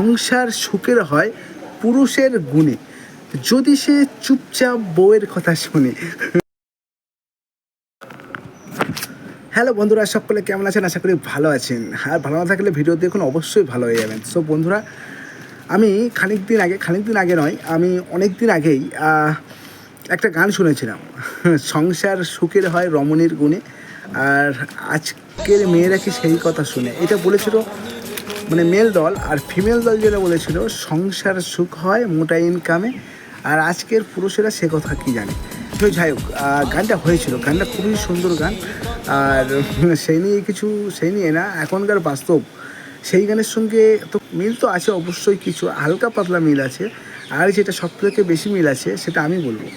সংসার সুখের হয় পুরুষের গুণে, যদি সে চুপচাপ বউয়ের কথা শুনে। হ্যালো বন্ধুরা, সকলে কেমন আছেন? আশা করি ভালো আছেন। আর ভালো না থাকলে ভিডিও দেখুন, অবশ্যই ভালো হয়ে যাবেন। সো বন্ধুরা, আমি খানিক দিন আগে নয়, আমি অনেক দিন আগেই একটা গান শুনেছিলাম, সংসার সুখের হয় রমণীর গুণে। আর আজকের মেয়েরা কি সেই কথা শুনে? এটা বলেছিল মানে মেল দল, আর ফিমেল দল যেটা বলেছিল সংসার সুখ হয় মোটা ইনকামে। আর আজকের পুরুষেরা সে কথা কি জানে। তো যাই হোক, গানটা হয়েছিল, গানটা খুবই সুন্দর গান। আর সেই নিয়ে না, এখনকার বাস্তব সেই গানের সঙ্গে তো মিল তো আছে অবশ্যই, কিছু হালকা পাতলা মিল আছে। আর যেটা সবথেকে বেশি মিল আছে সেটা আমি বলবো,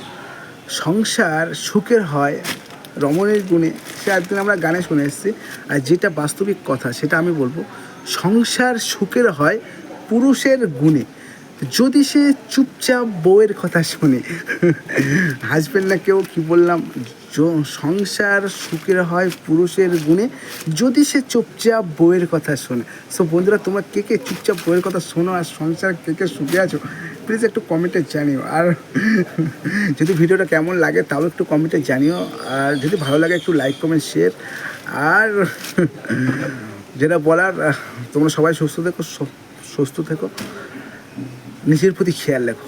সংসার সুখের হয় রমণীর গুণে। সে একদিন আমরা গানে শুনে এসেছি। আর যেটা বাস্তবিক কথা সেটা আমি বলবো, সংসার সুখের হয় পুরুষের গুণে, যদি সে চুপচাপ বউয়ের কথা শুনে। হাসবেন না কেউ? কি বললাম? সংসার সুখের হয় পুরুষের গুণে, যদি সে চুপচাপ বউয়ের কথা শোনে। সো বন্ধুরা, তোমরা কে কে চুপচাপ বউয়ের কথা শোনো আর সংসার কে কে সুখে আছো, প্লিজ একটু কমেন্টে জানিও। আর যদি ভিডিওটা কেমন লাগে তাও একটু কমেন্টে জানিও। আর যদি ভালো লাগে একটু লাইক কমেন্ট শেয়ার। আর যেটা বলার, তোমরা সবাই সুস্থ থেকো, নিজের প্রতি খেয়াল রাখো।